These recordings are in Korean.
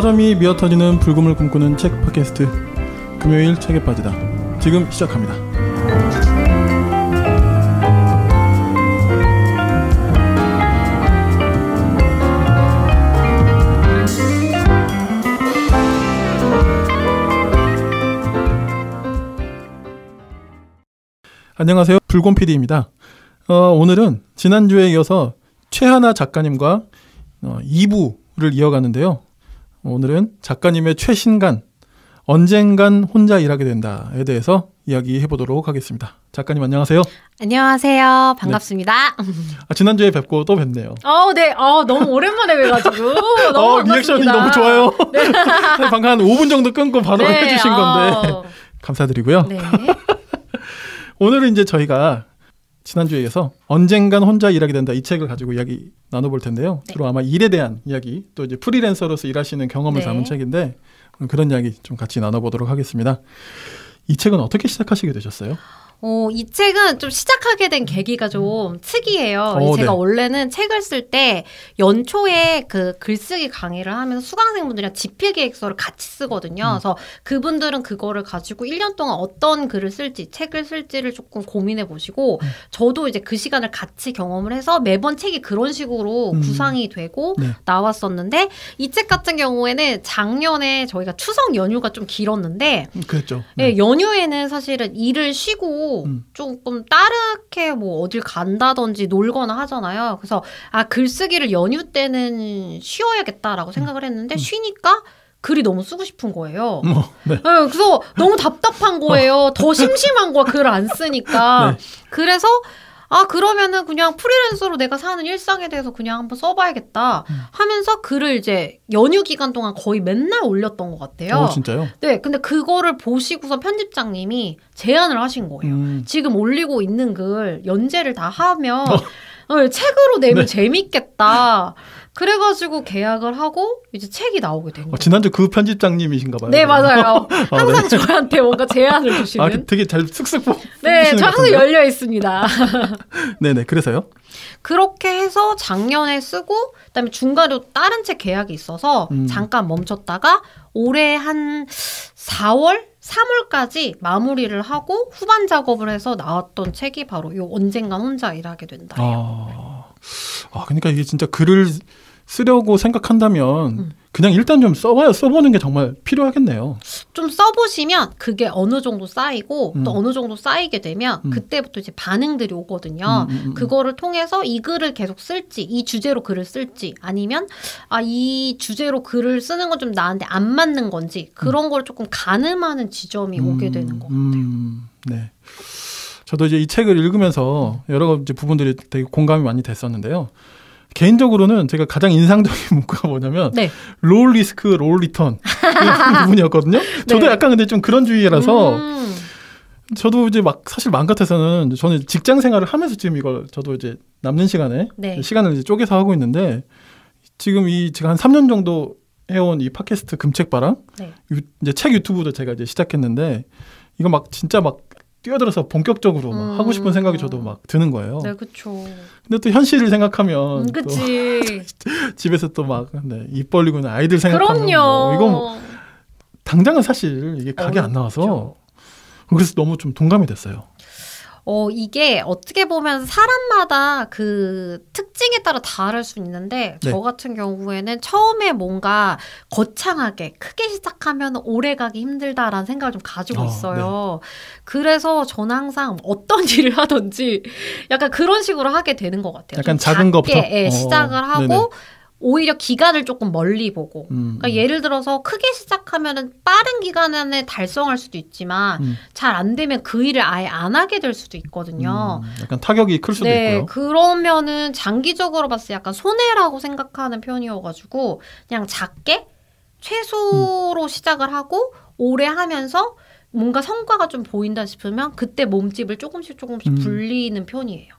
서점이 미어터지는 불금을 꿈꾸는 책 팟캐스트 금요일 책에 빠지다 지금 시작합니다. 안녕하세요. 불곰 PD입니다. 오늘은 지난주에 이어서 최하나 작가님과 2부를 이어가는데요. 오늘은 작가님의 최신간 언젠간 혼자 일하게 된다에 대해서 이야기해보도록 하겠습니다. 작가님 안녕하세요. 안녕하세요. 반갑습니다. 네. 지난주에 뵙고 또 뵙네요. 네. 너무 오랜만에 뵈가지고 너무 반갑습니다. 리액션이 너무 좋아요. 네. 방금 한 5분 정도 끊고 바로 해주신 건데 감사드리고요. 네. 오늘은 이제 저희가 지난주에 이어서 언젠간 혼자 일하게 된다 이 책을 가지고 이야기 나눠볼 텐데요. 주로 아마 일에 대한 이야기 또 이제 프리랜서로서 일하시는 경험을 담은 책인데 그런 이야기 좀 같이 나눠보도록 하겠습니다. 이 책은 어떻게 시작하시게 되셨어요? 이 책은 좀 시작하게 된 계기가 좀 특이해요. 제가 원래는 책을 쓸 때 연초에 그 글쓰기 강의를 하면서 수강생분들이랑 집필계획서를 같이 쓰거든요. 그래서 그분들은 그거를 가지고 1년 동안 어떤 글을 쓸지, 책을 쓸지를 조금 고민해 보시고 저도 이제 그 시간을 같이 경험을 해서 매번 책이 그런 식으로 구상이 되고 나왔었는데 이 책 같은 경우에는 작년에 저희가 추석 연휴가 좀 길었는데 그랬죠. 네, 연휴에는 사실은 일을 쉬고 조금 따르게 뭐 어딜 간다든지 놀거나 하잖아요. 그래서 글쓰기를 연휴 때는 쉬어야겠다라고 생각을 했는데 쉬니까 글이 너무 쓰고 싶은 거예요. 그래서 너무 답답한 거예요. 더 심심한 거야, 글을 안 쓰니까. 그래서 그러면은 그냥 프리랜서로 내가 사는 일상에 대해서 그냥 한번 써봐야겠다 하면서 글을 이제 연휴 기간 동안 거의 맨날 올렸던 것 같아요. 진짜요? 네, 근데 그거를 보시고서 편집장님이 제안을 하신 거예요. 지금 올리고 있는 글 연재를 다 하면 책으로 내면 재밌겠다. 그래가지고 계약을 하고 이제 책이 나오게 된 거예요. 지난주 그 편집장님이신가 봐요. 네, 맞아요. 항상 저한테 뭔가 제안을 주시는. 되게 잘 쓱쓱 네, 저 항상 열려 있습니다. 네네, 그래서요? 그렇게 해서 작년에 쓰고 그다음에 중간에 다른 책 계약이 있어서 잠깐 멈췄다가 올해 한 4월? 3월까지 마무리를 하고 후반 작업을 해서 나왔던 책이 바로 요 언젠간 혼자 일하게 된다예요. 그러니까 이게 진짜 글을 쓰려고 생각한다면 그냥 일단 좀 써보는 게 정말 필요하겠네요. 좀 써보시면 그게 어느 정도 쌓이고 또 어느 정도 쌓이게 되면 그때부터 이제 반응들이 오거든요. 그거를 통해서 이 글을 계속 쓸지, 이 주제로 글을 쓸지, 아니면 이 주제로 글을 쓰는 건 좀 나한테 안 맞는 건지 그런 걸 조금 가늠하는 지점이 오게 되는 것 같아요. 네. 저도 이제 이 책을 읽으면서 여러 가지 부분들이 되게 공감이 많이 됐었는데요. 개인적으로는 제가 가장 인상적인 문구가 뭐냐면 롤 리스크 롤 리턴 이 부분이었거든요. 저도 약간 근데 좀 그런 주의라서 저도 이제 사실 마음 같아서는 저는 직장 생활을 하면서 지금 이걸 저도 이제 남는 시간에 시간을 이제 쪼개서 하고 있는데 지금 제가 한 3년 정도 해온 이 팟캐스트 금책바람 이제 책 유튜브도 제가 이제 시작했는데 이거 진짜 뛰어들어서 본격적으로 하고 싶은 생각이 저도 드는 거예요. 네, 그렇죠. 근데 또 현실을 생각하면 그치. 또 집에서 또 입 벌리고 있는 아이들 생각하면 이건 당장은 사실 이게 각이 안 나와서 그래서 너무 좀 동감이 됐어요. 이게 어떻게 보면 사람마다 그 특징에 따라 다를 수 있는데 저 같은 경우에는 처음에 뭔가 거창하게 크게 시작하면 오래가기 힘들다라는 생각을 좀 가지고 있어요. 그래서 저는 항상 어떤 일을 하든지 약간 그런 식으로 하게 되는 것 같아요. 약간 작은 것부터? 시작을 하고 오히려 기간을 조금 멀리 보고 그러니까 예를 들어서 크게 시작하면은 빠른 기간 안에 달성할 수도 있지만 잘 안 되면 그 일을 아예 안 하게 될 수도 있거든요. 약간 타격이 클 수도 있고요. 그러면은 장기적으로 봤을 때 약간 손해라고 생각하는 편이어가지고 그냥 작게 최소로 시작을 하고 오래 하면서 뭔가 성과가 좀 보인다 싶으면 그때 몸집을 조금씩 불리는 편이에요.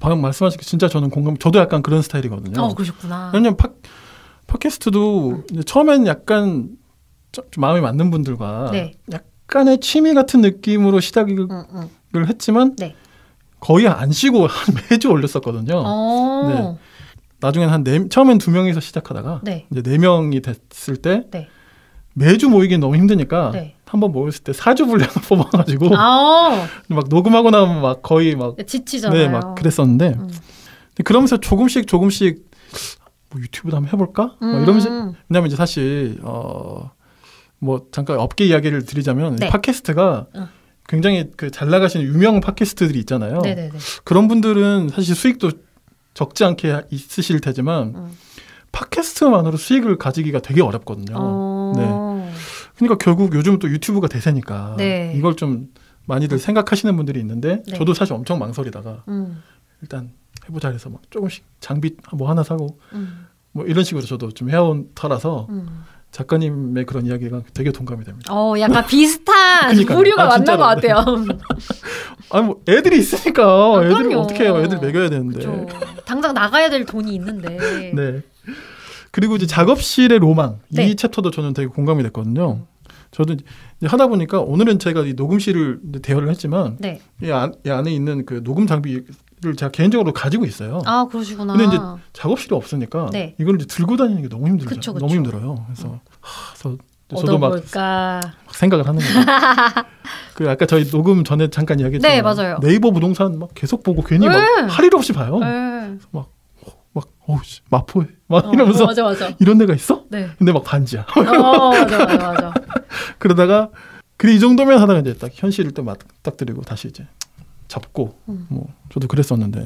방금 말씀하신 게 진짜 저는 저도 약간 그런 스타일이거든요. 그러셨구나. 왜냐면 팟캐스트도 처음엔 약간 좀 마음에 맞는 분들과 약간의 취미 같은 느낌으로 시작을 했지만 거의 안 쉬고 매주 올렸었거든요. 나중엔 처음엔 2명이서 시작하다가 네. 이제 4명이 됐을 때 네. 매주 모이긴 너무 힘드니까 네. 한번 모였을 때 4주 분량을 뽑아가지고 막 녹음하고 나면 막 거의 막 지치잖아요. 네, 막 그랬었는데 그러면서 조금씩 뭐 유튜브도 한번 해볼까? 막 이러면서 왜냐면 이제 사실 뭐 잠깐 업계 이야기를 드리자면 네. 팟캐스트가 굉장히 그 잘 나가시는 유명 팟캐스트들이 있잖아요. 네네네. 그런 분들은 사실 수익도 적지 않게 있으실 테지만 팟캐스트만으로 수익을 가지기가 되게 어렵거든요. 네. 그러니까 결국 요즘 또 유튜브가 대세니까 네. 이걸 좀 많이들 생각하시는 분들이 있는데 네. 저도 사실 엄청 망설이다가 일단 해보자 해서 막 조금씩 장비 뭐 하나 사고 뭐 이런 식으로 저도 좀 해온 터라서 작가님의 그런 이야기가 되게 동감이 됩니다. 약간 비슷한 부류가 만난 것 같아요. 아니 뭐 애들이 있으니까 애들 어떻게 해요? 애들 먹여야 되는데. 그쵸. 당장 나가야 될 돈이 있는데. 네. 그리고 이제 작업실의 로망 네. 이 챕터도 저는 되게 공감이 됐거든요. 저도 이제 하다 보니까 오늘은 제가 이 녹음실을 대여를 했지만 네. 이 안에 있는 그 녹음 장비를 제가 개인적으로 가지고 있어요. 아 그러시구나. 근데 이제 작업실이 없으니까 네. 이걸 이제 들고 다니는 게 너무 힘들죠. 그쵸. 너무 힘들어요. 그래서 저도 막 생각을 하는 거예요. 그 아까 저희 녹음 전에 잠깐 이야기했지만 네, 맞아요. 네이버 부동산 막 계속 보고 괜히 막 할 일 없이 봐요. 막 마포에 막 이러면서 맞아. 이런 데가 있어? 네. 근데 막 반지야. 맞아. 그러다가 그래 이 정도면 하다가 이제 딱 현실을 또 맞닥뜨리고 다시 이제 접고 뭐 저도 그랬었는데.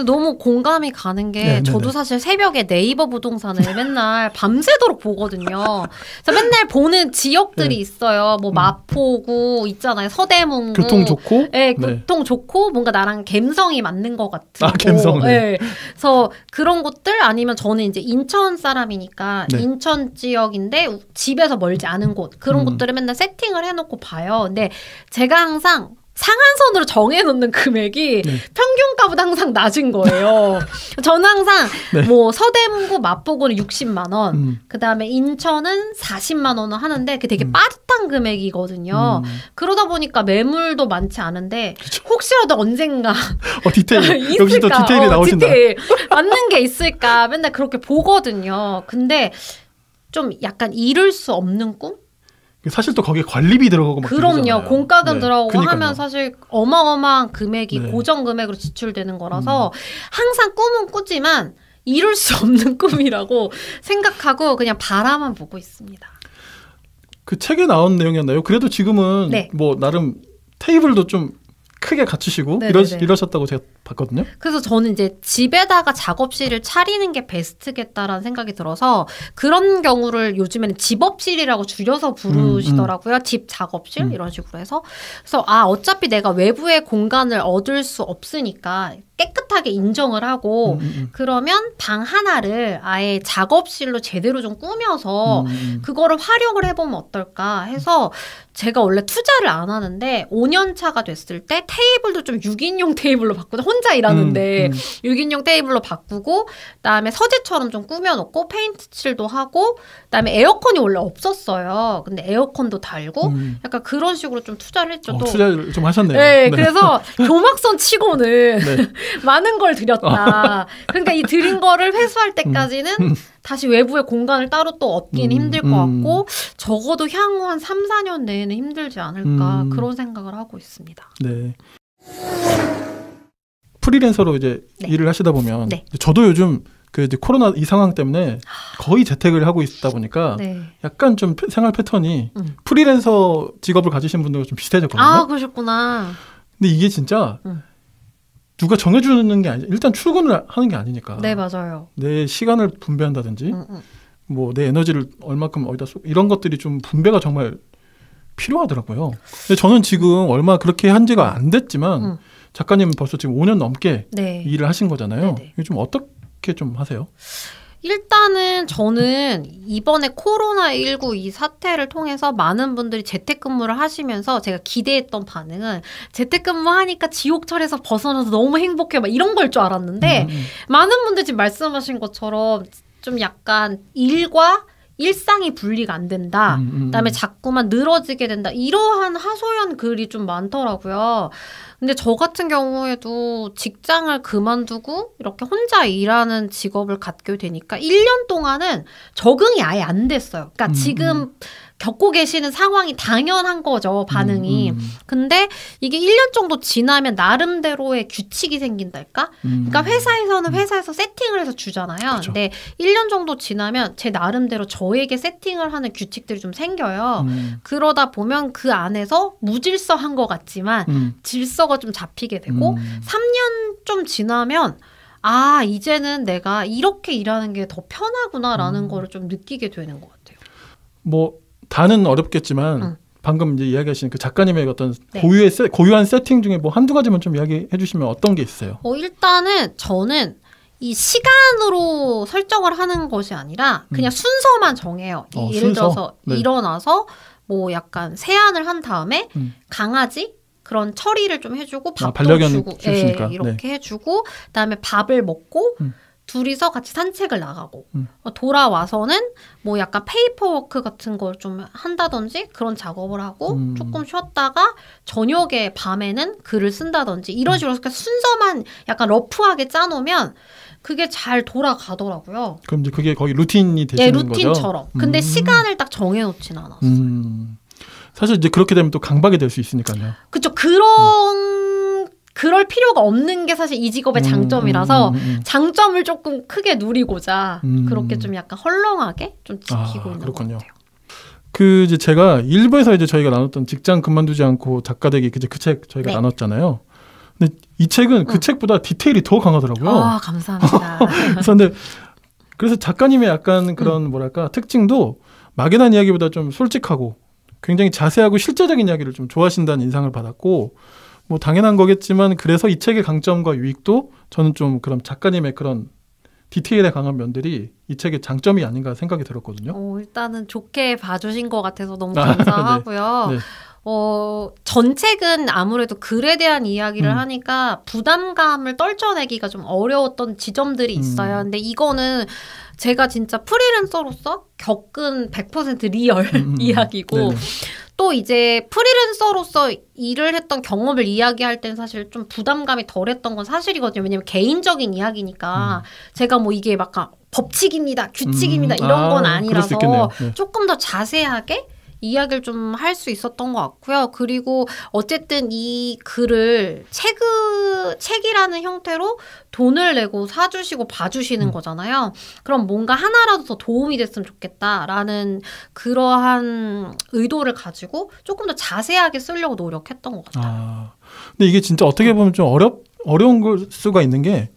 너무 공감이 가는 게 저도 사실 새벽에 네이버 부동산을 맨날 밤새도록 보거든요. 그래서 맨날 보는 지역들이 있어요. 뭐 마포구 있잖아요. 서대문구. 교통 좋고. 네, 교통 좋고 뭔가 나랑 감성이 맞는 것 같은. 감성. 네. 그래서 그런 곳들 아니면 저는 이제 인천 사람이니까 인천 지역인데 집에서 멀지 않은 곳 그런 곳들을 맨날 세팅을 해놓고 봐요. 근데 제가 항상 상한선으로 정해놓는 금액이 평균가보다 항상 낮은 거예요. 저는 항상 뭐 서대문구 마포구는 60만 원, 그 다음에 인천은 40만 원을 하는데 그게 되게 빠듯한 금액이거든요. 그러다 보니까 매물도 많지 않은데 혹시라도 언젠가 디테일 여기서 또 디테일이 나오신다. 디테일 맞는 게 있을까 맨날 그렇게 보거든요. 근데 좀 약간 이룰 수 없는 꿈? 사실 또 거기에 관리비 들어가고 막 그럼요. 들잖아요. 공과금 들어가고 그러니까요. 하면 사실 어마어마한 금액이 고정 금액으로 지출되는 거라서 항상 꿈은 꾸지만 이룰 수 없는 꿈이라고 생각하고 그냥 바라만 보고 있습니다. 그 책에 나온 내용이었나요? 그래도 지금은 뭐 나름 테이블도 좀 크게 갖추시고 이러셨다고 제가 봤거든요. 그래서 저는 이제 집에다가 작업실을 차리는 게 베스트겠다라는 생각이 들어서 그런 경우를 요즘에는 집업실이라고 줄여서 부르시더라고요. 집 작업실 이런 식으로 해서. 그래서 어차피 내가 외부의 공간을 얻을 수 없으니까 깨끗하게 인정을 하고 그러면 방 하나를 아예 작업실로 제대로 좀 꾸며서 그거를 활용을 해보면 어떨까 해서 제가 원래 투자를 안 하는데 5년 차가 됐을 때 테이블도 좀 6인용 테이블로 바꾸고 혼자 일하는데 6인용 테이블로 바꾸고 그다음에 서재처럼 좀 꾸며놓고 페인트칠도 하고 그다음에 에어컨이 원래 없었어요. 근데 에어컨도 달고 약간 그런 식으로 좀 투자를 했죠. 투자를 좀 하셨네요. 네, 그래서 교막선 치고는 많은 걸 들였다. 그러니까 이 들인 거를 회수할 때까지는 다시 외부의 공간을 따로 또 얻기는 힘들 것 같고 적어도 향후 한 3, 4년 내에는 힘들지 않을까 그런 생각을 하고 있습니다. 네. 프리랜서로 이제 일을 하시다 보면 저도 요즘 그 이제 코로나 이 상황 때문에 거의 재택을 하고 있다 보니까 약간 좀 생활 패턴이 프리랜서 직업을 가지신 분들과 좀 비슷해졌거든요. 그러셨구나. 근데 이게 진짜 누가 정해주는 게 아니죠. 일단 출근을 하는 게 아니니까. 네, 맞아요. 내 시간을 분배한다든지, 뭐 내 에너지를 얼마큼 어디다 이런 것들이 좀 분배가 정말 필요하더라고요. 근데 저는 지금 얼마 그렇게 한 지가 안 됐지만 작가님은 벌써 지금 5년 넘게 일을 하신 거잖아요. 이게 좀 어떻게 좀 하세요? 일단은 저는 이번에 코로나19 이 사태를 통해서 많은 분들이 재택근무를 하시면서 제가 기대했던 반응은 재택근무하니까 지옥철에서 벗어나서 너무 행복해 막 이런 걸 줄 알았는데 많은 분들이 지금 말씀하신 것처럼 좀 약간 일과 일상이 분리가 안 된다. 그다음에 자꾸만 늘어지게 된다. 이러한 하소연 글이 좀 많더라고요. 근데 저 같은 경우에도 직장을 그만두고 이렇게 혼자 일하는 직업을 갖게 되니까 1년 동안은 적응이 아예 안 됐어요. 그러니까 지금 겪고 계시는 상황이 당연한 거죠, 반응이. 근데 이게 1년 정도 지나면 나름대로의 규칙이 생긴달까? 그러니까 회사에서는 회사에서 세팅을 해서 주잖아요. 그렇죠. 근데 1년 정도 지나면 제 나름대로 저에게 세팅을 하는 규칙들이 좀 생겨요. 그러다 보면 그 안에서 무질서한 것 같지만 질서가 좀 잡히게 되고 3년 좀 지나면 아, 이제는 내가 이렇게 일하는 게 더 편하구나라는 거를 좀 느끼게 되는 것 같아요. 뭐 다는 어렵겠지만 방금 이제 이야기하신 그 작가님의 어떤 네. 고유한 세팅 중에 뭐 한두 가지만 좀 이야기해 주시면 어떤 게 있어요? 일단은 저는 이 시간으로 설정을 하는 것이 아니라 그냥 순서만 정해요. 예를 들어서 네. 일어나서 뭐 약간 세안을 한 다음에 강아지 그런 처리를 좀 해주고 밥도 주고 이렇게 해주고 그다음에 밥을 먹고 둘이서 같이 산책을 나가고 돌아와서는 뭐 약간 페이퍼워크 같은 걸 좀 한다든지 그런 작업을 하고 조금 쉬었다가 저녁에 밤에는 글을 쓴다든지 이런 식으로 순서만 약간 러프하게 짜놓으면 그게 잘 돌아가더라고요. 그럼 이제 그게 거의 루틴이 되시는 거죠? 네, 루틴처럼. 근데 시간을 딱 정해놓진 않았어요. 사실 이제 그렇게 되면 또 강박이 될 수 있으니까요. 그렇죠. 그럴 필요가 없는 게 사실 이 직업의 장점이라서 장점을 조금 크게 누리고자 그렇게 좀 약간 헐렁하게 좀 지키고 있는 그렇군요. 것 같아요. 그 이제 제가 일부에서 이제 저희가 나눴던 직장 그만두지 않고 작가 되기 그 책 저희가 네. 나눴잖아요. 근데 이 책은 그 책보다 디테일이 더 강하더라고요. 감사합니다. 그래서 작가님의 약간 그런 뭐랄까 특징도 막연한 이야기보다 좀 솔직하고 굉장히 자세하고 실제적인 이야기를 좀 좋아하신다는 인상을 받았고 뭐 당연한 거겠지만 그래서 이 책의 강점과 유익도 저는 좀 그런 작가님의 그런 디테일에 강한 면들이 이 책의 장점이 아닌가 생각이 들었거든요. 일단은 좋게 봐주신 것 같아서 너무 감사하고요. 네. 전 책은 아무래도 글에 대한 이야기를 하니까 부담감을 떨쳐내기가 좀 어려웠던 지점들이 있어요. 근데 이거는 제가 진짜 프리랜서로서 겪은 100% 리얼 이야기고 네네. 또 이제 프리랜서로서 일을 했던 경험을 이야기할 땐 사실 좀 부담감이 덜했던 건 사실이거든요. 왜냐면 개인적인 이야기니까 제가 뭐 이게 막 법칙입니다, 규칙입니다 이런 건 아니라서 네. 조금 더 자세하게 이야기를 좀 할 수 있었던 것 같고요. 그리고 어쨌든 이 글을 책이라는 형태로 돈을 내고 사주시고 봐주시는 거잖아요. 그럼 뭔가 하나라도 더 도움이 됐으면 좋겠다라는 그러한 의도를 가지고 조금 더 자세하게 쓰려고 노력했던 것 같아요. 근데 이게 진짜 어떻게 보면 좀 어려운 걸 수가 있는 게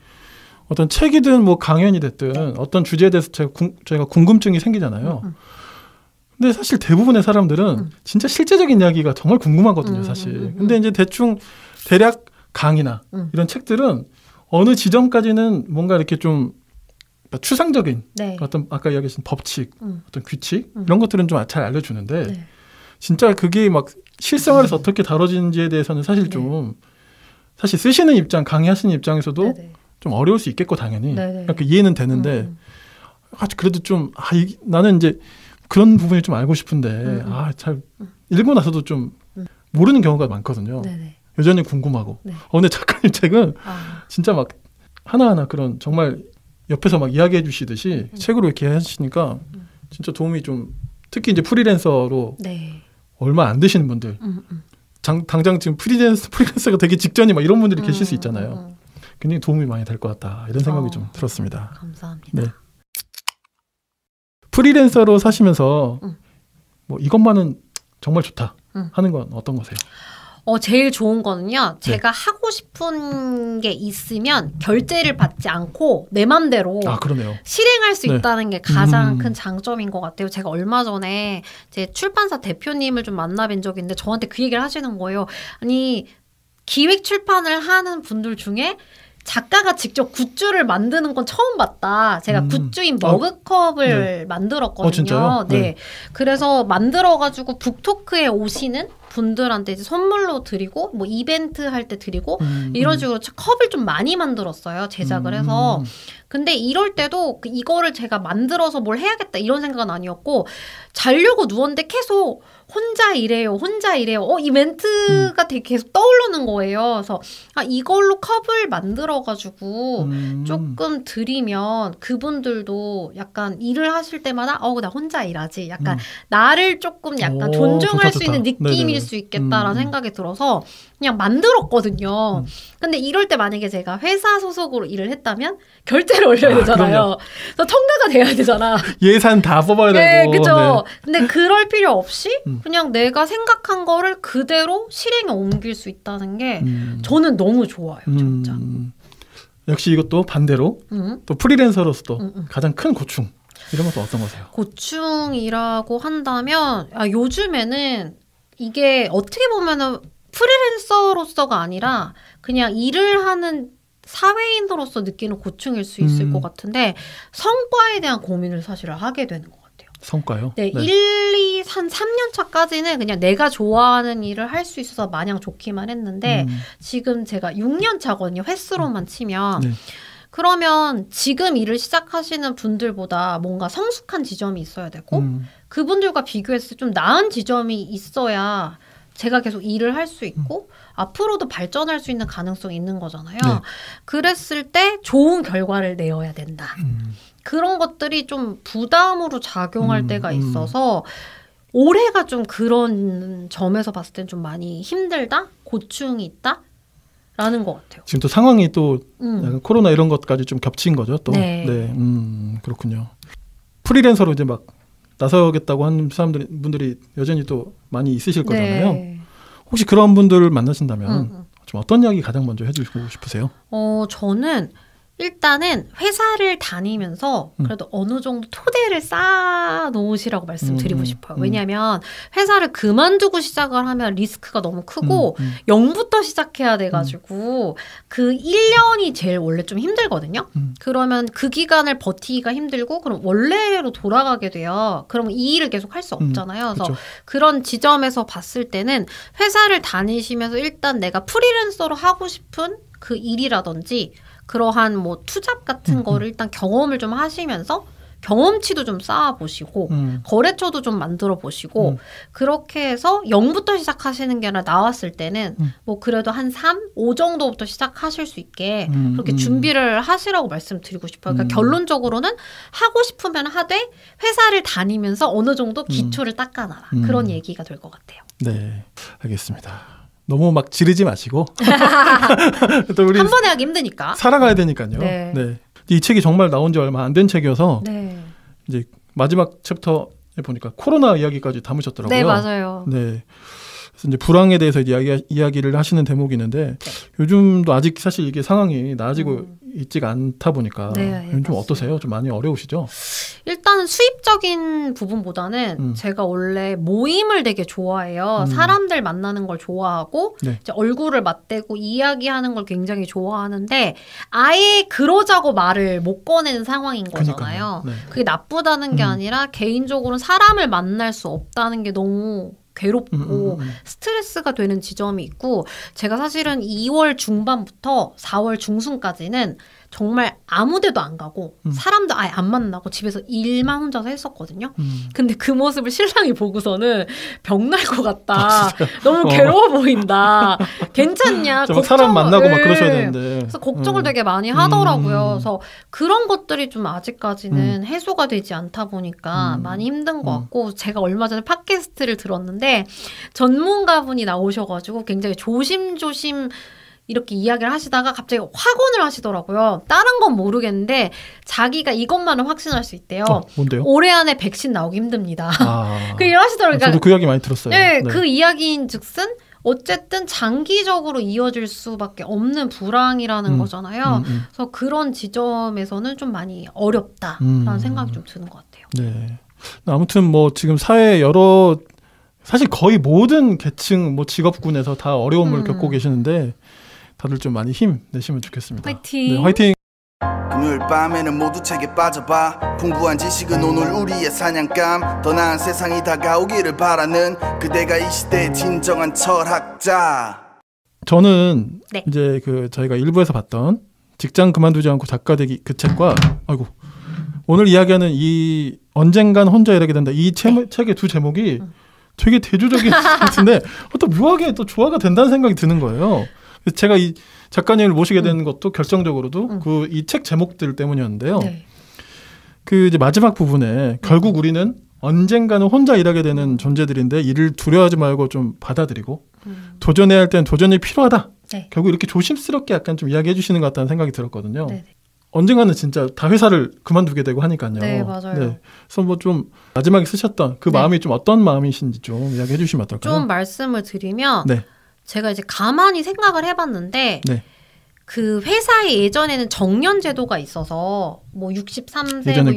어떤 책이든 뭐 강연이 됐든 어떤 주제에 대해서 저희가 궁금증이 생기잖아요. 근데 사실 대부분의 사람들은 진짜 실제적인 이야기가 정말 궁금하거든요, 사실. 근데 이제 대략 강의나 이런 책들은 어느 지점까지는 뭔가 이렇게 좀 추상적인 어떤 아까 이야기하신 법칙, 어떤 규칙 이런 것들은 좀 잘 알려주는데 진짜 그게 막 실생활에서 어떻게 다뤄지는지에 대해서는 사실 좀 사실 쓰시는 입장, 강의하시는 입장에서도 좀 어려울 수 있겠고 당연히 그러니까 이해는 되는데 그래도 좀 나는 이제 그런 부분이 좀 알고 싶은데 잘 읽고 나서도 좀 모르는 경우가 많거든요. 여전히 궁금하고. 근데 작가님 책은 진짜 막 하나하나 그런 정말 옆에서 막 이야기해 주시듯이 책으로 이렇게 하시니까 진짜 도움이 좀 특히 이제 프리랜서로 얼마 안 되시는 분들 당장 지금 프리랜서가 되기 직전이 막 이런 분들이 계실 수 있잖아요. 굉장히 도움이 많이 될 것 같다 이런 생각이 좀 들었습니다. 감사합니다. 네. 프리랜서로 사시면서 뭐 이것만은 정말 좋다 하는 건 어떤 거세요? 제일 좋은 거는요. 제가 하고 싶은 게 있으면 결제를 받지 않고 내 맘대로 실행할 수 있다는 게 가장 큰 장점인 것 같아요. 제가 얼마 전에 제 출판사 대표님을 좀 만나뵌 적이 있는데 저한테 그 얘기를 하시는 거예요. 아니 기획 출판을 하는 분들 중에 작가가 직접 굿즈를 만드는 건 처음 봤다. 제가 굿즈인 머그컵을 만들었거든요. 진짜요? 네. 그래서 만들어가지고 북토크에 오시는 분들한테 이제 선물로 드리고 뭐 이벤트 할 때 드리고 이런 식으로 컵을 좀 많이 만들었어요. 제작을 해서. 근데 이럴 때도 이거를 제가 만들어서 뭘 해야겠다 이런 생각은 아니었고 자려고 누웠는데 계속 혼자 이래요. 이 멘트가 되게 계속 떠오르는 거예요. 그래서 이걸로 컵을 만들어가지고 조금 드리면 그분들도 약간 일을 하실 때마다 나 혼자 일하지. 약간 나를 조금 약간 존중할 수 있는 느낌일 네네. 수 있겠다라는 생각이 들어서 그냥 만들었거든요. 근데 이럴 때 만약에 제가 회사 소속으로 일을 했다면 결제를 올려야 되잖아요. 그래서 통과가 돼야 되잖아. 예산 다 뽑아야 네, 되고. 그죠. 네. 근데 그럴 필요 없이 그냥 내가 생각한 거를 그대로 실행에 옮길 수 있다는 게 저는 너무 좋아요. 진짜. 역시 이것도 반대로 또 프리랜서로서도 가장 큰 고충. 이런 것도 어떤 거세요? 고충이라고 한다면 요즘에는 이게 어떻게 보면은 프리랜서로서가 아니라 그냥 일을 하는 사회인으로서 느끼는 고충일 수 있을 것 같은데 성과에 대한 고민을 사실 하게 되는 것 같아요. 성과요? 네, 1, 2, 3년 차까지는 그냥 내가 좋아하는 일을 할 수 있어서 마냥 좋기만 했는데 지금 제가 6년 차거든요. 횟수로만 치면. 네. 그러면 지금 일을 시작하시는 분들보다 뭔가 성숙한 지점이 있어야 되고 그분들과 비교했을 때 좀 나은 지점이 있어야 제가 계속 일을 할 수 있고 앞으로도 발전할 수 있는 가능성이 있는 거잖아요. 네. 그랬을 때 좋은 결과를 내어야 된다. 그런 것들이 좀 부담으로 작용할 때가 있어서 올해가 좀 그런 점에서 봤을 땐 좀 많이 힘들다? 고충이 있다? 라는 것 같아요. 지금 또 상황이 또 약간 코로나 이런 것까지 좀 겹친 거죠. 또. 네. 네. 그렇군요. 프리랜서로 이제 막 나서겠다고 하는 분들이 여전히 또 많이 있으실 거잖아요. 네. 혹시 그런 분들을 만나신다면 좀 어떤 이야기 가장 먼저 해주시고 싶으세요? 저는 일단은 회사를 다니면서 그래도 어느 정도 토대를 쌓아 놓으시라고 말씀드리고 싶어요. 왜냐하면 회사를 그만두고 시작을 하면 리스크가 너무 크고 0부터 시작해야 돼가지고 그 1년이 제일 원래 좀 힘들거든요. 그러면 그 기간을 버티기가 힘들고 그럼 원래로 돌아가게 돼요. 그러면 이 일을 계속 할 수 없잖아요. 그래서 그런 지점에서 봤을 때는 회사를 다니시면서 일단 내가 프리랜서로 하고 싶은 그 일이라든지 그러한 뭐 투잡 같은 거를 일단 경험을 좀 하시면서 경험치도 좀 쌓아보시고 거래처도 좀 만들어 보시고 그렇게 해서 0부터 시작하시는 게 아니라 나왔을 때는 뭐 그래도 한 3, 5 정도부터 시작하실 수 있게 그렇게 준비를 하시라고 말씀드리고 싶어요. 그러니까 결론적으로는 하고 싶으면 하되 회사를 다니면서 어느 정도 기초를 닦아놔라. 그런 얘기가 될 것 같아요. 네, 알겠습니다. 너무 막 지르지 마시고 또 우리 한 번에 하기 힘드니까 살아가야 되니까요. 네. 네. 이 책이 정말 나온 지 얼마 안 된 책이어서 네. 이제 마지막 챕터에 보니까 코로나 이야기까지 담으셨더라고요. 네, 맞아요. 네. 그래서 이제 불황에 대해서 이야기를 하시는 대목이 있는데 요즘도 아직 사실 이게 상황이 나아지고 있지가 않다 보니까 네, 좀 맞습니다. 어떠세요? 좀 많이 어려우시죠? 일단은 수입적인 부분보다는 제가 원래 모임을 되게 좋아해요. 사람들 만나는 걸 좋아하고 네. 이제 얼굴을 맞대고 이야기하는 걸 굉장히 좋아하는데 아예 그러자고 말을 못 꺼내는 상황인 거잖아요. 네. 그게 나쁘다는 게 아니라 개인적으로는 사람을 만날 수 없다는 게 너무 괴롭고 스트레스가 되는 지점이 있고 제가 사실은 2월 중반부터 4월 중순까지는 정말 아무 데도 안 가고 사람도 아예 안 만나고 집에서 일만 혼자서 했었거든요. 근데 그 모습을 신랑이 보고서는 병날 것 같다. 너무 괴로워 보인다. 괜찮냐? 사람 만나고 막 그러셔야 되는데. 그래서 걱정을 되게 많이 하더라고요. 그래서 그런 것들이 좀 아직까지는 해소가 되지 않다 보니까 많이 힘든 것 같고 제가 얼마 전에 팟캐스트를 들었는데 전문가분이 나오셔가지고 굉장히 조심조심 이렇게 이야기를 하시다가 갑자기 확언을 하시더라고요. 다른 건 모르겠는데 자기가 이것만은 확신할 수 있대요. 뭔데요? 올해 안에 백신 나오기 힘듭니다. 그 얘기를 하시더라고요. 저도 그 이야기 많이 들었어요. 네, 그 이야기인 즉슨 어쨌든 장기적으로 이어질 수밖에 없는 불황이라는 거잖아요. 그래서 그런 지점에서는 좀 많이 어렵다라는 생각이 좀 드는 것 같아요. 네. 아무튼 뭐 지금 사회 여러 사실 거의 모든 계층 뭐 직업군에서 다 어려움을 겪고 계시는데 다들 좀 많이 힘내시면 좋겠습니다. 화이팅! 네, 화이팅! 금요일 밤에는 모두 책에 빠져봐. 풍부한 지식은 오늘 우리의 사냥감. 더 나은 세상이 다가오기를 바라는 그대가 이 시대의 진정한 철학자. 저는 네. 이제 저희가 일부에서 봤던 직장 그만두지 않고 작가 되기 그 책과 오늘 이야기하는 이 언젠간 혼자 일하게 된다 이 책의 두 제목이 되게 대조적인 같은데 또 묘하게 또 조화가 된다는 생각이 드는 거예요. 그래서 제가 이 작가님을 모시게 된 것도 결정적으로도 이 책 제목들 때문이었는데요. 네. 이제 마지막 부분에 결국 우리는 언젠가는 혼자 일하게 되는 존재들인데 이를 두려워하지 말고 좀 받아들이고 도전해야 할 때는 도전이 필요하다. 네. 결국 이렇게 조심스럽게 약간 좀 이야기해 주시는 것 같다는 생각이 들었거든요. 네. 언젠가는 진짜 다 회사를 그만두게 되고 하니까요. 네, 맞아요. 네. 그래서 뭐 좀 마지막에 쓰셨던 그 마음이 좀 어떤 마음이신지 좀 이야기해 주시면 어떨까요? 좀 말씀을 드리면 네. 제가 이제 가만히 생각을 해봤는데 네. 그 회사에 예전에는 정년 제도가 있어서 뭐 63세, 뭐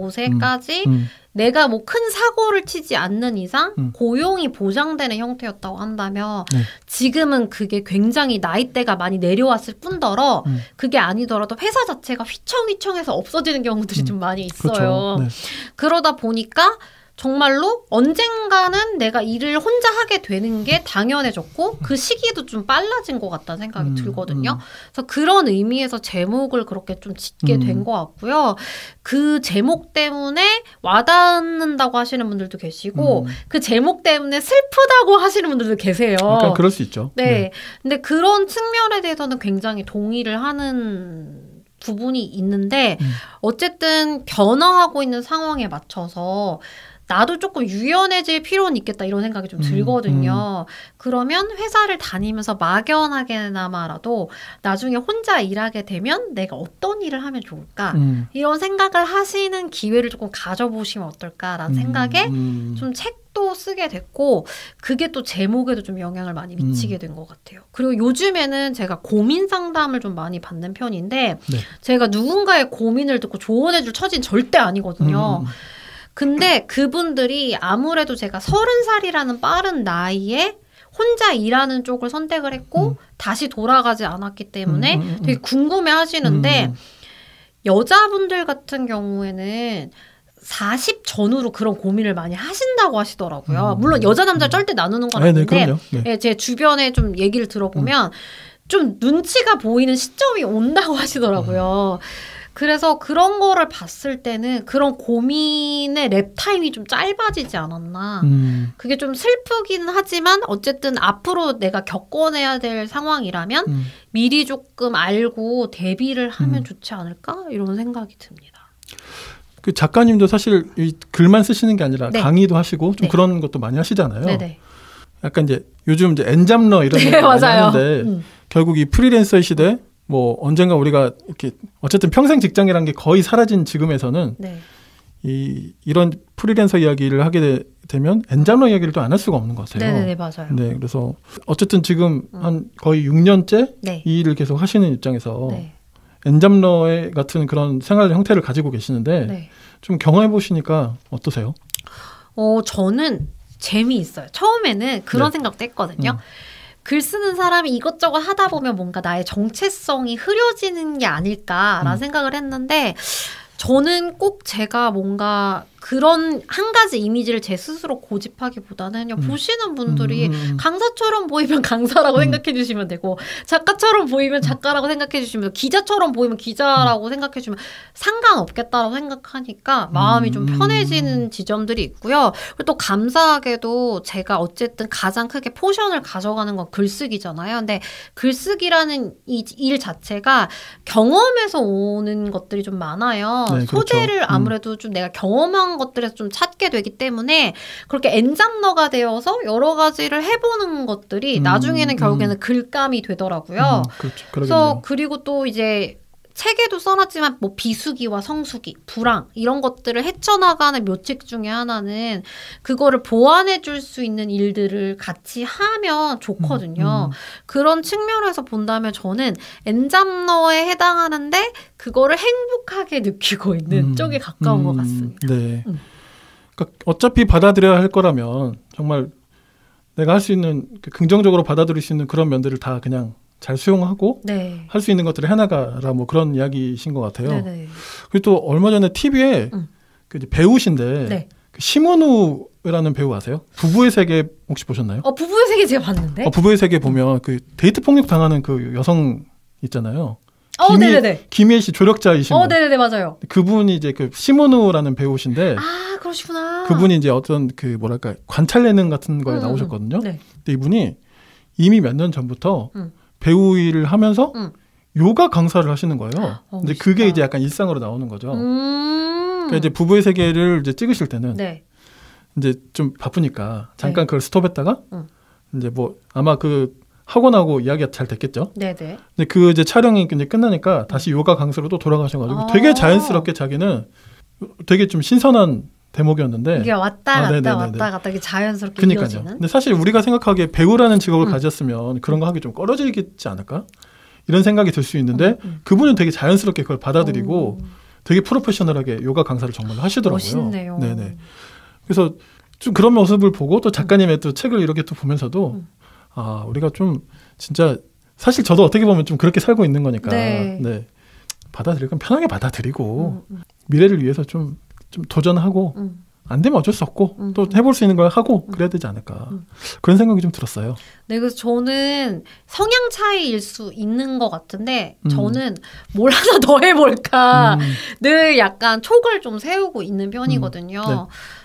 65세까지 내가 뭐 큰 사고를 치지 않는 이상 고용이 보장되는 형태였다고 한다면 지금은 그게 굉장히 나이대가 많이 내려왔을 뿐더러 그게 아니더라도 회사 자체가 휘청휘청해서 없어지는 경우들이 좀 많이 있어요. 그렇죠. 네. 그러다 보니까 정말로 언젠가는 내가 일을 혼자 하게 되는 게 당연해졌고 그 시기도 좀 빨라진 것 같다는 생각이 들거든요. 그래서 그런 의미에서 제목을 그렇게 좀 짓게 된 것 같고요. 그 제목 때문에 와닿는다고 하시는 분들도 계시고 그 제목 때문에 슬프다고 하시는 분들도 계세요. 약간 그럴 수 있죠. 네. 근데 그런 측면에 대해서는 굉장히 동의를 하는 부분이 있는데 어쨌든 변화하고 있는 상황에 맞춰서 나도 조금 유연해질 필요는 있겠다 이런 생각이 좀 들거든요. 그러면 회사를 다니면서 막연하게나마라도 나중에 혼자 일하게 되면 내가 어떤 일을 하면 좋을까 이런 생각을 하시는 기회를 조금 가져보시면 어떨까라는 생각에 좀 책도 쓰게 됐고 그게 또 제목에도 좀 영향을 많이 미치게 된 것 같아요. 그리고 요즘에는 제가 고민 상담을 좀 많이 받는 편인데 제가 누군가의 고민을 듣고 조언해줄 처지는 절대 아니거든요. 근데 그분들이 아무래도 제가 30살이라는 빠른 나이에 혼자 일하는 쪽을 선택을 했고 다시 돌아가지 않았기 때문에 되게 궁금해 하시는데 여자분들 같은 경우에는 40 전후로 그런 고민을 많이 하신다고 하시더라고요. 물론 여자 남자 절대 나누는 건 아닌데 네, 제 주변에 좀 얘기를 들어보면 좀 눈치가 보이는 시점이 온다고 하시더라고요. 그래서 그런 거를 봤을 때는 그런 고민의 랩 타임이 좀 짧아지지 않았나. 그게 좀 슬프긴 하지만 어쨌든 앞으로 내가 겪어내야 될 상황이라면 미리 조금 알고 대비를 하면 좋지 않을까? 이런 생각이 듭니다. 그 작가님도 사실 이 글만 쓰시는 게 아니라 강의도 하시고 좀 그런 것도 많이 하시잖아요. 네네. 약간 이제 요즘 이제 엔잡러 이런 거 많이 하는데 결국 이 프리랜서의 시대 뭐 언젠가 우리가 이렇게 어쨌든 평생 직장이라는 게 거의 사라진 지금에서는 이런 프리랜서 이야기를 하게 되면 엔잡러 이야기를 또 안 할 수가 없는 것 같아요. 네네 맞아요. 네, 그래서 어쨌든 지금 한 거의 6년째 이 일을 계속 하시는 입장에서 엔잡러 같은 그런 생활 형태를 가지고 계시는데 좀 경험해 보시니까 어떠세요? 저는 재미있어요. 처음에는 그런 생각도 했거든요. 글 쓰는 사람이 이것저것 하다 보면 뭔가 나의 정체성이 흐려지는 게 아닐까라는 생각을 했는데 저는 꼭 제가 뭔가 그런 한 가지 이미지를 제 스스로 고집하기보다는 그냥 보시는 분들이 강사처럼 보이면 강사라고 생각해 주시면 되고 작가처럼 보이면 작가라고 생각해 주시면 되고 기자처럼 보이면 기자라고 생각해 주시면 상관없겠다라고 생각하니까 마음이 좀 편해지는 지점들이 있고요. 그리고 또 감사하게도 제가 어쨌든 가장 크게 포션을 가져가는 건 글쓰기잖아요. 근데 글쓰기라는 이 일 자체가 경험에서 오는 것들이 좀 많아요. 네, 그렇죠. 소재를 아무래도 좀 내가 경험한 것들에서 좀 찾게 되기 때문에 그렇게 엔잡러가 되어서 여러 가지를 해보는 것들이 나중에는 결국에는 글감이 되더라고요. 그렇죠. 그래서 그리고 또 이제 책에도 써놨지만 뭐 비수기와 성수기, 불황 이런 것들을 헤쳐나가는 묘책 중에 하나는 그거를 보완해 줄 수 있는 일들을 같이 하면 좋거든요. 그런 측면에서 본다면 저는 엔잡러에 해당하는데 그거를 행복하게 느끼고 있는 쪽에 가까운 것 같습니다. 네. 그러니까 어차피 받아들여야 할 거라면 정말 내가 할 수 있는 긍정적으로 받아들일 수 있는 그런 면들을 다 그냥 잘 수용하고 네. 할 수 있는 것들을 해나가라 뭐 그런 이야기이신 것 같아요. 네네. 그리고 또 얼마 전에 TV에 그 배우신데 네. 그 심은우라는 배우 아세요? 부부의 세계 혹시 보셨나요? 부부의 세계 제가 봤는데. 부부의 세계 보면 그 데이트 폭력 당하는 그 여성 있잖아요. 네네네. 김희애 씨 조력자이신 분. 네네네 맞아요. 그분이 이제 그 심은우라는 배우신데. 그러시구나. 그분이 이제 어떤 그 뭐랄까 관찰 예능 같은 거에 나오셨거든요. 네. 근데 이분이 이미 몇 년 전부터 배우 일을 하면서 요가 강사를 하시는 거예요. 근데 그게 이제 약간 일상으로 나오는 거죠. 그러니까 이제 부부의 세계를 이제 찍으실 때는 네. 이제 좀 바쁘니까 잠깐 그걸 스톱했다가 이제 뭐 아마 그 학원하고 이야기가 잘 됐겠죠. 네네. 근데 그 이제 촬영이 이제 끝나니까 다시 요가 강사로 또 돌아가셔가지고 되게 자연스럽게 자기는 되게 좀 신선한 대목이었는데 이게 왔다 갔다 이게 자연스럽게 이어지는. 근데 사실 우리가 생각하기에 배우라는 직업을 가졌으면 그런 거 하기 좀 꺼려지겠지 않을까? 이런 생각이 들 수 있는데 그분은 되게 자연스럽게 그걸 받아들이고 되게 프로페셔널하게 요가 강사를 정말 하시더라고요. 멋있네요. 네네. 그래서 좀 그런 모습을 보고 또 작가님의 또 책을 이렇게 또 보면서도 우리가 좀 진짜 사실 저도 어떻게 보면 좀 그렇게 살고 있는 거니까 네. 받아들일 건 편하게 받아들이고 미래를 위해서 좀 도전하고 안 되면 어쩔 수 없고 또 해볼 수 있는 걸 하고 그래야 되지 않을까 그런 생각이 좀 들었어요. 네, 그래서 저는 성향 차이일 수 있는 것 같은데 저는 뭘 하나 더 해볼까 늘 약간 촉을 좀 세우고 있는 편이거든요. 네.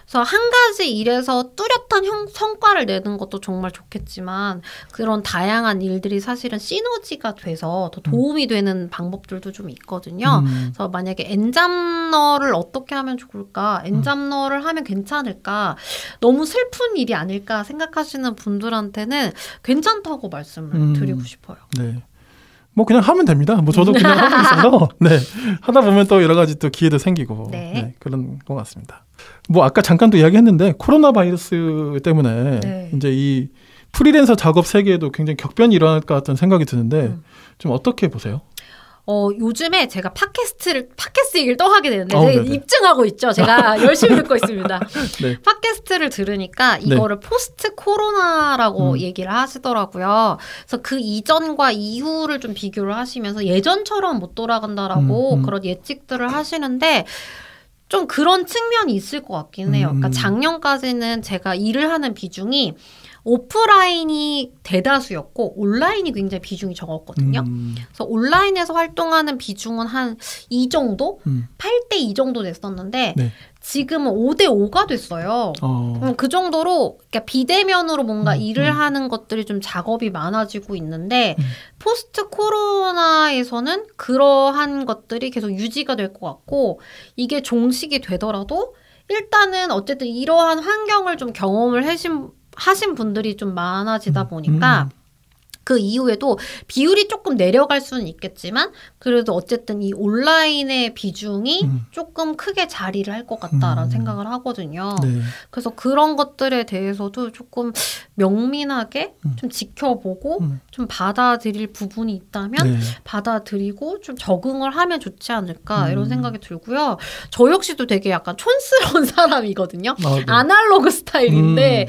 그래서 한 가지 일에서 뚜렷한 성과를 내는 것도 정말 좋겠지만 그런 다양한 일들이 사실은 시너지가 돼서 더 도움이 되는 방법들도 좀 있거든요. 그래서 만약에 엔잡러를 어떻게 하면 좋을까? 엔잡러를 하면 괜찮을까? 너무 슬픈 일이 아닐까 생각하시는 분들한테는 괜찮다고 말씀을 드리고 싶어요. 네. 뭐 그냥 하면 됩니다. 뭐 저도 그냥 하고 있어서 네. 하다 보면 또 여러 가지 또 기회도 생기고 네. 그런 것 같습니다. 뭐 아까 잠깐 또 이야기했는데 코로나 바이러스 때문에 이제 이 프리랜서 작업 세계에도 굉장히 격변이 일어날 것 같다는 생각이 드는데 좀 어떻게 보세요? 요즘에 제가 팟캐스트 얘기를 또 하게 되는데 제가 입증하고 있죠. 제가 열심히 듣고 있습니다. 네. 팟캐스트를 들으니까 이거를 포스트 코로나라고 얘기를 하시더라고요. 그래서 그 이전과 이후를 좀 비교를 하시면서 예전처럼 못 돌아간다라고 그런 예측들을 하시는데 좀 그런 측면이 있을 것 같긴 해요. 그러니까 작년까지는 제가 일을 하는 비중이 오프라인이 대다수였고 온라인이 굉장히 비중이 적었거든요. 그래서 온라인에서 활동하는 비중은 한 2 정도? 8대 2 정도 됐었는데 지금은 5대 5가 됐어요. 그 정도로 그러니까 비대면으로 뭔가 일을 하는 것들이 좀 작업이 많아지고 있는데 포스트 코로나에서는 그러한 것들이 계속 유지가 될 것 같고 이게 종식이 되더라도 일단은 어쨌든 이러한 환경을 좀 경험을 하신 분들이 좀 많아지다 보니까 그 이후에도 비율이 조금 내려갈 수는 있겠지만 그래도 어쨌든 이 온라인의 비중이 조금 크게 자리를 할 것 같다라는 생각을 하거든요. 네. 그래서 그런 것들에 대해서도 조금 명민하게 좀 지켜보고 좀 받아들일 부분이 있다면 받아들이고 좀 적응을 하면 좋지 않을까 이런 생각이 들고요. 저 역시도 되게 약간 촌스러운 사람이거든요. 아날로그 스타일인데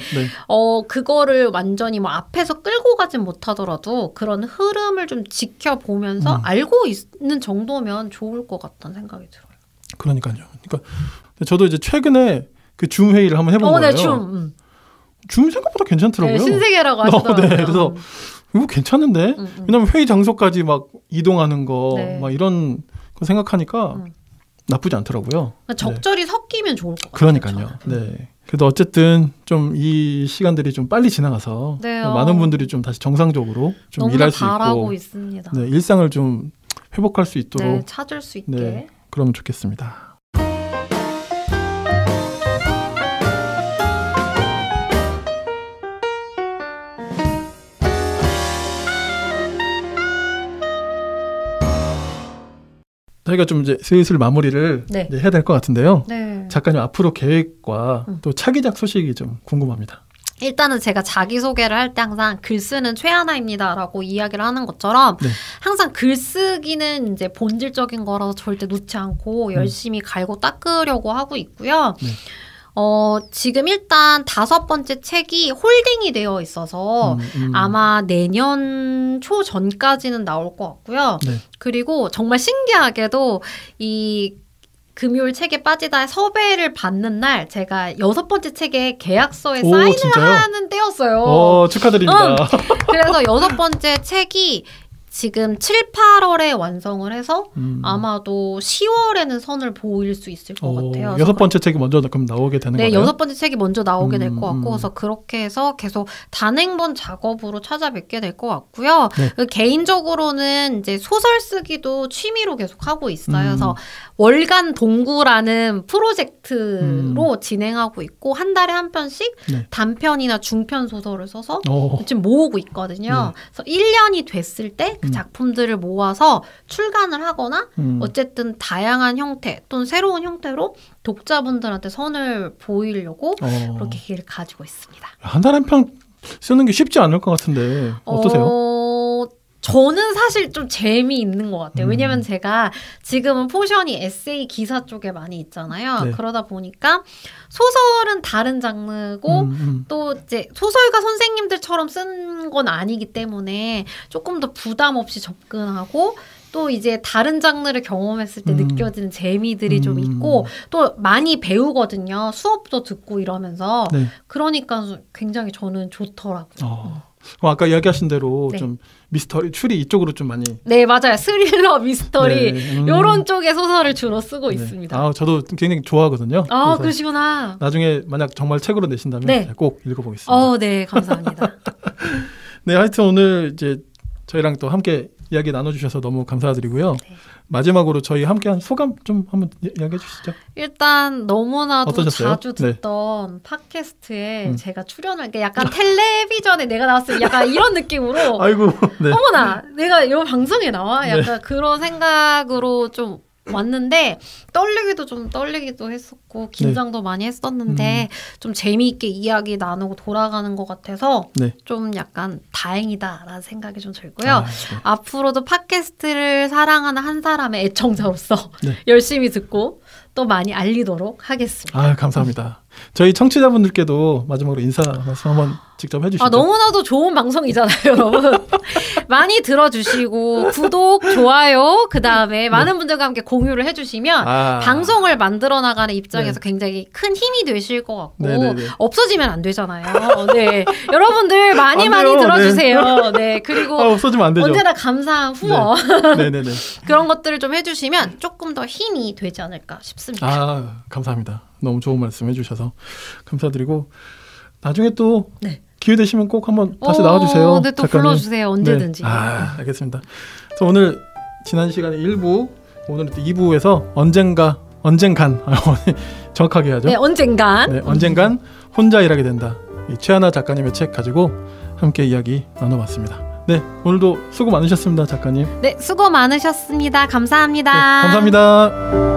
그거를 완전히 뭐 앞에서 끌고 가진 못하더라도 그런 흐름을 좀 지켜보면서 알고 있는 정도면 좋을 것 같다는 생각이 들어요. 그러니까요. 그러니까 저도 이제 최근에 그 줌 회의를 한번 해본 거예요. 줌 생각보다 괜찮더라고요. 네, 신세계라고 하시더라고요. 네, 그래서 이거 괜찮은데? 왜냐면 회의 장소까지 막 이동하는 거 막 이런 거 생각하니까 나쁘지 않더라고요. 그러니까 적절히 섞이면 좋을 것 같아요. 그러니까요. 네. 그래도 어쨌든 좀 이 시간들이 좀 빨리 지나가서 많은 분들이 좀 다시 정상적으로 좀 일할 수 있고 있습니다. 네, 일상을 좀 회복할 수 있도록 찾을 수 있게 그러면 좋겠습니다. 저희가 좀 이제 슬슬 마무리를 이제 해야 될 것 같은데요. 작가님 앞으로 계획과 또 차기작 소식이 좀 궁금합니다. 일단은 제가 자기소개를 할 때 항상 글 쓰는 최하나입니다라고 이야기를 하는 것처럼 항상 글쓰기는 이제 본질적인 거라서 절대 놓지 않고 열심히 갈고 닦으려고 하고 있고요. 지금 일단 5번째 책이 홀딩이 되어 있어서 아마 내년 초 전까지는 나올 것 같고요. 네. 그리고 정말 신기하게도 이 금요일 책에 빠지다 섭외를 받는 날 제가 6번째 책에 계약서에 사인을 진짜요? 하는 때였어요. 축하드립니다. 그래서 6번째 책이 지금 7, 8월에 완성을 해서 아마도 10월에는 선을 보일 수 있을 것 같아요. 6번째 책이 먼저 그럼 나오게 되는 거예요? 네, 6번째 책이 먼저 나오게 될 것 같고 그래서 그렇게 해서 계속 단행본 작업으로 찾아뵙게 될 것 같고요. 네. 개인적으로는 이제 소설 쓰기도 취미로 계속 하고 있어요. 그래서 월간 동구라는 프로젝트로 진행하고 있고 한 달에 한 편씩 네. 단편이나 중편 소설을 써서 지금 모으고 있거든요. 네. 그래서 1년이 됐을 때 그 작품들을 모아서 출간을 하거나 어쨌든 다양한 형태 또는 새로운 형태로 독자분들한테 선을 보이려고 그렇게 기회를 가지고 있습니다. 한 달에 한 편 쓰는 게 쉽지 않을 것 같은데 어떠세요? 저는 사실 좀 재미있는 것 같아요. 왜냐면 제가 지금은 포션이 에세이 기사 쪽에 많이 있잖아요. 네. 그러다 보니까 소설은 다른 장르고 또 이제 소설가 선생님들처럼 쓴 건 아니기 때문에 조금 더 부담 없이 접근하고 또 이제 다른 장르를 경험했을 때 느껴지는 재미들이 좀 있고 또 많이 배우거든요. 수업도 듣고 이러면서. 네. 그러니까 굉장히 저는 좋더라고요. 아까 이야기하신 대로 네. 좀 미스터리, 추리 이쪽으로 좀 많이. 네, 맞아요. 스릴러, 미스터리 네. 이런 쪽의 소설을 주로 쓰고 네. 있습니다. 저도 굉장히 좋아하거든요. 그러시구나. 나중에 만약 정말 책으로 내신다면 네. 꼭 읽어보겠습니다. 네, 감사합니다. 네, 하여튼 오늘 이제 저희랑 또 함께 이야기 나눠주셔서 너무 감사드리고요. 네. 마지막으로 저희 함께한 소감 좀 한번 이야기해 주시죠. 일단 너무나도 어떠셨어요? 자주 듣던 네. 팟캐스트에 제가 출연할 게 약간 텔레비전에 내가 나왔으면 약간 이런 느낌으로 아이고, 네. 어머나 내가 이런 방송에 나와? 약간 네. 그런 생각으로 좀 왔는데 떨리기도 했었고 긴장도 네. 많이 했었는데 좀 재미있게 이야기 나누고 돌아가는 것 같아서 네. 좀 약간 다행이다라는 생각이 좀 들고요. 네. 앞으로도 팟캐스트를 사랑하는 한 사람의 애청자로서 네. 열심히 듣고 또 많이 알리도록 하겠습니다. 감사합니다. 저희 청취자분들께도 마지막으로 인사 말씀 한번 직접 해주시죠. 너무나도 좋은 방송이잖아요, 여러분. 많이 들어주시고 구독, 좋아요, 그 다음에 네. 많은 분들과 함께 공유를 해주시면 방송을 만들어 나가는 입장에서 네. 굉장히 큰 힘이 되실 것 같고 네네네. 없어지면 안 되잖아요. 네, 여러분들 많이 들어주세요. 네, 네. 그리고 없어지면 안 되죠. 언제나 감사한 후원 네. 네네네. 그런 것들을 좀 해주시면 조금 더 힘이 되지 않을까 싶습니다. 감사합니다. 너무 좋은 말씀 해주셔서 감사드리고 나중에 또 네. 기회 되시면 꼭 한번 다시 나와주세요. 네, 또 작가님. 불러주세요. 언제든지. 네. 알겠습니다. 그래서 오늘 지난 시간에 1부, 오늘은 또 2부에서 언젠간 정확하게 해야죠. 네, 언젠간 혼자 일하게 된다. 이 최하나 작가님의 책 가지고 함께 이야기 나눠봤습니다. 네, 오늘도 수고 많으셨습니다, 작가님. 네, 수고 많으셨습니다. 감사합니다. 네, 감사합니다.